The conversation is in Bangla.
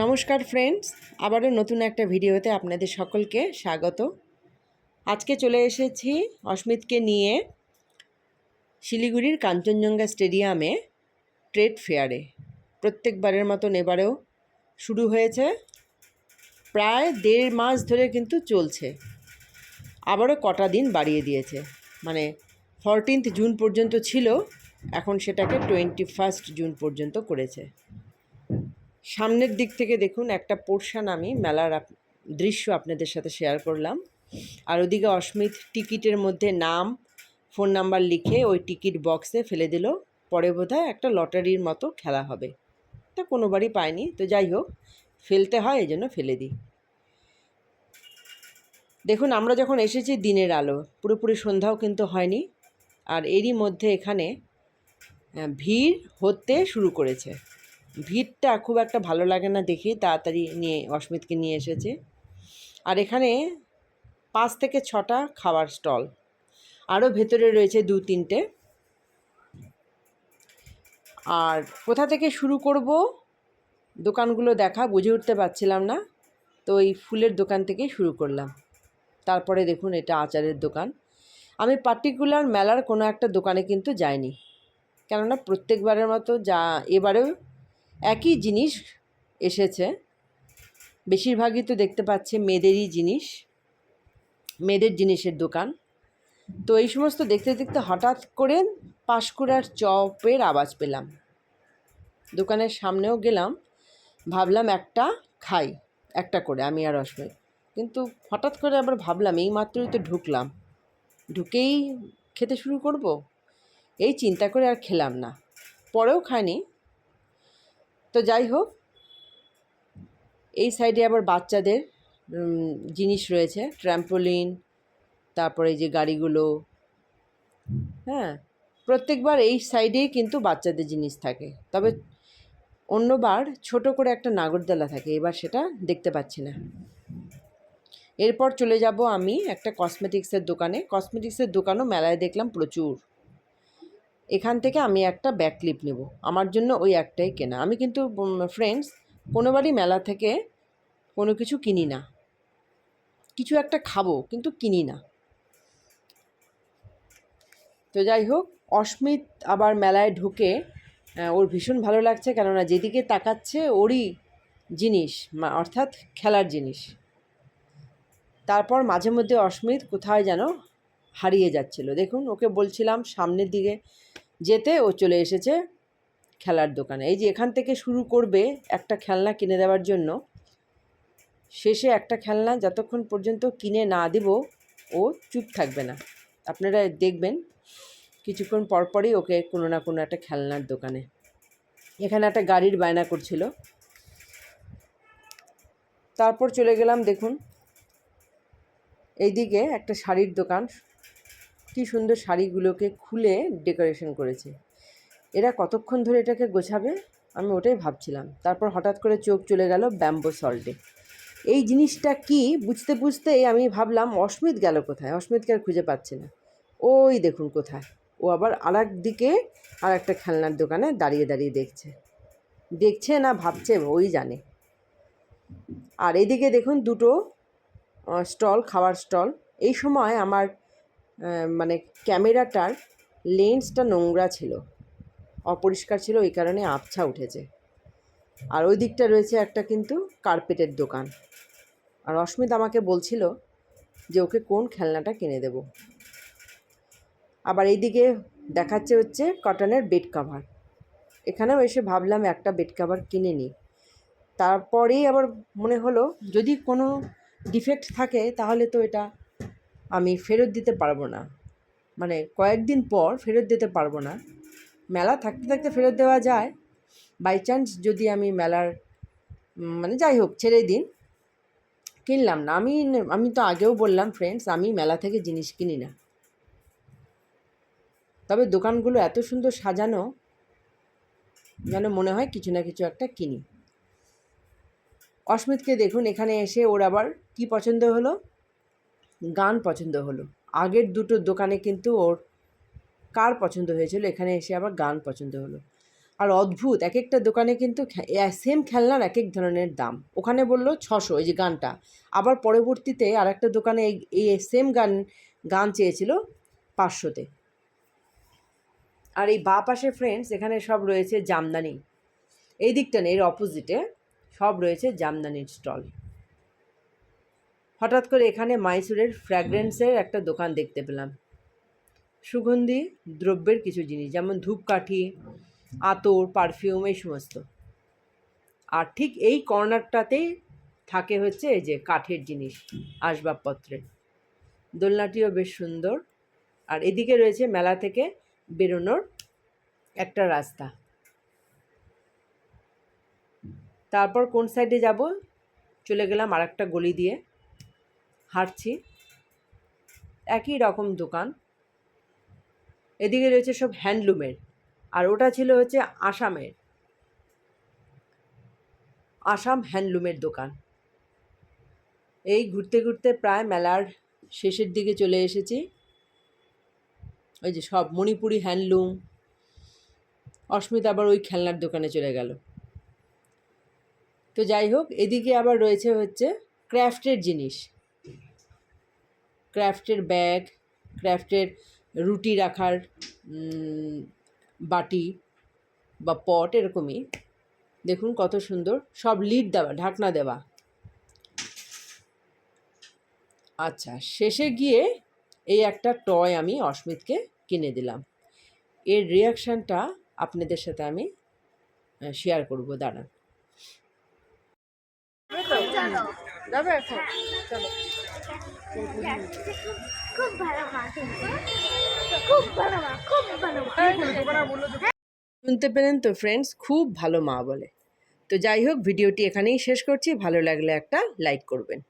নমস্কার ফ্রেন্ডস, আবারও নতুন একটা ভিডিওতে আপনাদের সকলকে স্বাগত। আজকে চলে এসেছি অস্মিতকে নিয়ে শিলিগুড়ির কাঞ্চনজঙ্ঘা স্টেডিয়ামে ট্রেড ফেয়ারে। প্রত্যেকবারের মতন এবারেও শুরু হয়েছে, প্রায় 1.5 মাস ধরে কিন্তু চলছে। আবারও কটা দিন বাড়িয়ে দিয়েছে, মানে 14 জুন পর্যন্ত ছিল, এখন সেটাকে 21 জুন পর্যন্ত করেছে। সামনের দিক থেকে দেখুন একটা পোর্শন আমি মেলার দৃশ্য আপনাদের সাথে শেয়ার করলাম। আর ওদিকে অস্মিত টিকিটের মধ্যে নাম, ফোন নাম্বার লিখে ওই টিকিট বক্সে ফেলে দিল। পরে বোধহয় একটা লটারির মতো খেলা হবে, তা কোনোবারই পায়নি, তো যাই হোক, ফেলতে হয় এই জন্য ফেলে দিই। দেখুন, আমরা যখন এসেছি দিনের আলো, পুরোপুরি সন্ধ্যাও কিন্তু হয়নি। আর এরই মধ্যে এখানে ভিড় হতে শুরু করেছে। ভিড়টা খুব একটা ভালো লাগে না দেখি, তাড়াতাড়ি নিয়ে অস্মিতকে নিয়ে এসেছে। আর এখানে 5 থেকে 6টা খাবার স্টল, আরও ভেতরে রয়েছে 2-3টে। আর কোথা থেকে শুরু করব দোকানগুলো দেখা বুঝে উঠতে পারছিলাম না, তো এই ফুলের দোকান থেকেই শুরু করলাম। তারপরে দেখুন এটা আচারের দোকান। আমি পার্টিকুলার মেলার কোনো একটা দোকানে কিন্তু যাইনি, কেননা প্রত্যেকবারের মতো এবারেও একই জিনিস এসেছে। বেশিরভাগই তো দেখতে পাচ্ছি মেয়েদেরই জিনিস, মেয়েদের জিনিসের দোকান। তো এই সমস্ত দেখতে দেখতে হঠাৎ করে পাঁশকুড়ার চপের আওয়াজ পেলাম। দোকানের সামনেও গেলাম, ভাবলাম একটা খাই, একটা করে আমি আর অস্মিত। কিন্তু হঠাৎ করে আবার ভাবলাম এই মাত্রই তো ঢুকলাম, ঢুকেই খেতে শুরু করব, এই চিন্তা করে আর খেলাম না, পরেও খাইনি। তো যাই হোক, এই সাইডে আবার বাচ্চাদের জিনিস রয়েছে, ট্র্যাম্পোলিন, তারপরে যে গাড়িগুলো। হ্যাঁ, প্রত্যেকবার এই সাইডেই কিন্তু বাচ্চাদের জিনিস থাকে, তবে অন্যবার ছোট করে একটা নাগরদোলা থাকে, এবার সেটা দেখতে পাচ্ছি না। এরপর চলে যাব আমি একটা কসমেটিক্সের দোকানে। কসমেটিক্সের দোকানও মেলায় দেখলাম প্রচুর। এখান থেকে আমি একটা ব্যাক ক্লিপ নেব, আমার জন্য ওই একটাই কেনা। আমি কিন্তু ফ্রেন্ডস কোনোবারই মেলা থেকে কোনো কিছু কিনি না, কিছু একটা খাবো কিন্তু কিনি না। তো যাই হোক, অস্মিত আবার মেলায় ঢুকে ওর ভীষণ ভালো লাগছে, কেননা যেদিকে তাকাচ্ছে ওরই জিনিস, অর্থাৎ খেলার জিনিস। তারপর মাঝে মধ্যে অস্মিত কোথায় যেন হারিয়ে যাচ্ছিল। দেখুন, ওকে বলছিলাম সামনের দিকে যেতে, ও চলে এসেছে খেলার দোকানে। এই যে এখান থেকে শুরু করবে একটা খেলনা কিনে দেওয়ার জন্য, শেষে একটা খেলনা যতক্ষণ পর্যন্ত কিনে না দিব ও চুপ থাকবে না। আপনারা দেখবেন কিছুক্ষণ পরপরই ওকে কোনো না কোনো একটা খেলনার দোকানে। এখানে একটা গাড়ির বায়না করছিল। তারপর চলে গেলাম, দেখুন এইদিকে একটা শাড়ির দোকান, কি সুন্দর শাড়িগুলোকে খুলে ডেকোরেশন করেছে। এরা কতক্ষণ ধরে এটাকে গোছাবে, আমি ওটাই ভাবছিলাম। তারপর হঠাৎ করে চোখ চলে গেল ব্যাম্বো সল্টে। এই জিনিসটা কি বুঝতে বুঝতেই আমি ভাবলাম অস্মিত গেল কোথায়, অস্মিতকে আর খুঁজে পাচ্ছি না। ওই দেখুন কোথায়, ও আবার আরেক দিকে আর একটা খেলনার দোকানে দাঁড়িয়ে দাঁড়িয়ে দেখছে না ভাবছে, ওই জানে। আর এদিকে দেখুন দুটো স্টল, খাওয়ার স্টল। এই সময় আমার মানে ক্যামেরাটার লেন্সটা নোংরা ছিল, অপরিষ্কার ছিল, এই কারণে আবছা উঠেছে। আর ওই দিকটা রয়েছে একটা কিন্তু কার্পেটের দোকান। আর অস্মিত আমাকে বলছিল যে ওকে কোন খেলনাটা কিনে দেব। আবার এইদিকে দেখাচ্ছে হচ্ছে কটনের বেড কাভার। এখানেও এসে ভাবলাম একটা বেড কাভার কিনে নিই। তারপরেই আবার মনে হলো যদি কোনো ডিফেক্ট থাকে তাহলে তো এটা আমি ফেরত দিতে পারবো না, মানে কয়েকদিন পর ফেরত দিতে পারবো না। মেলা থাকতে থাকতে ফেরত দেওয়া যায়, বাই চান্স যদি আমি মেলার মানে যাই হোক ছেড়ে দিন, কিনলাম না। আমি তো আগেও বললাম ফ্রেন্ডস, আমি মেলা থেকে জিনিস কিনি না, তবে দোকানগুলো এত সুন্দর সাজানো যেন মনে হয় কিছু না কিছু একটা কিনি। অস্মিতকে দেখুন এখানে এসে ওর আবার কি পছন্দ হলো, গান পছন্দ হলো। আগের দুটো দোকানে কিন্তু ওর কার পছন্দ হয়েছিল, এখানে এসে আবার গান পছন্দ হলো। আর অদ্ভুত, এক একটা দোকানে কিন্তু সেম খেলনার এক এক ধরনের দাম। ওখানে বললো 600, এই যে গানটা। আবার পরবর্তীতে আর একটা দোকানে এই সেম গান চেয়েছিল 500-তে। আর এই বাঁ পাশে ফ্রেন্ডস এখানে সব রয়েছে জামদানি, এই দিকটা নেই, এর অপোজিটে সব রয়েছে জামদানির স্টল। হঠাৎ করে এখানে মাইসুরের ফ্র্যাগ্রেন্সের একটা দোকান দেখতে পেলাম, সুগন্ধি দ্রব্যের কিছু জিনিস, যেমন ধূপকাঠি, আতর, পারফিউম, এই সমস্ত। আর ঠিক এই কর্নারটাতেই থাকে হচ্ছে এই যে কাঠের জিনিস, আসবাবপত্রের। দোলনাটিও বেশ সুন্দর। আর এদিকে রয়েছে মেলা থেকে বেরোনোর একটা রাস্তা। তারপর কোন সাইডে যাব, চলে গেলাম আর একটা গলি দিয়ে, হাঁটছি, একই রকম দোকান। এদিকে রয়েছে সব হ্যান্ডলুমের, আর ওটা ছিল হচ্ছে আসাম হ্যান্ডলুমের দোকান। এই ঘুরতে ঘুরতে প্রায় মেলার শেষের দিকে চলে এসেছি। ওই যে সব মণিপুরি হ্যান্ডলুম। অস্মিতা আবার ওই খেলনার দোকানে চলে গেল। তো যাই হোক, এদিকে আবার রয়েছে হচ্ছে ক্রাফটের জিনিস, ক্রাফটের ব্যাগ, ক্রাফটের রুটি রাখার বাটি বা পট, এরকমই। দেখুন কত সুন্দর, সব লিড দেওয়া, ঢাকনা দেওয়া। আচ্ছা, শেষে গিয়ে এই একটা টয় আমি অস্মিতকে কিনে দিলাম। এর রিয়াকশানটা আপনাদের সাথে আমি শেয়ার করব, দাঁড়ান। যাবে এখন, চলো। খুব ভালো মা, খুব ভালো মা, খুব ভালো মা। শুনতে পেলেন তো ফ্রেন্ডস, খুব ভালো মা বলে। তো যাই হোক, ভিডিওটি এখানেই শেষ করছি। ভালো লাগলে একটা লাইক করবেন।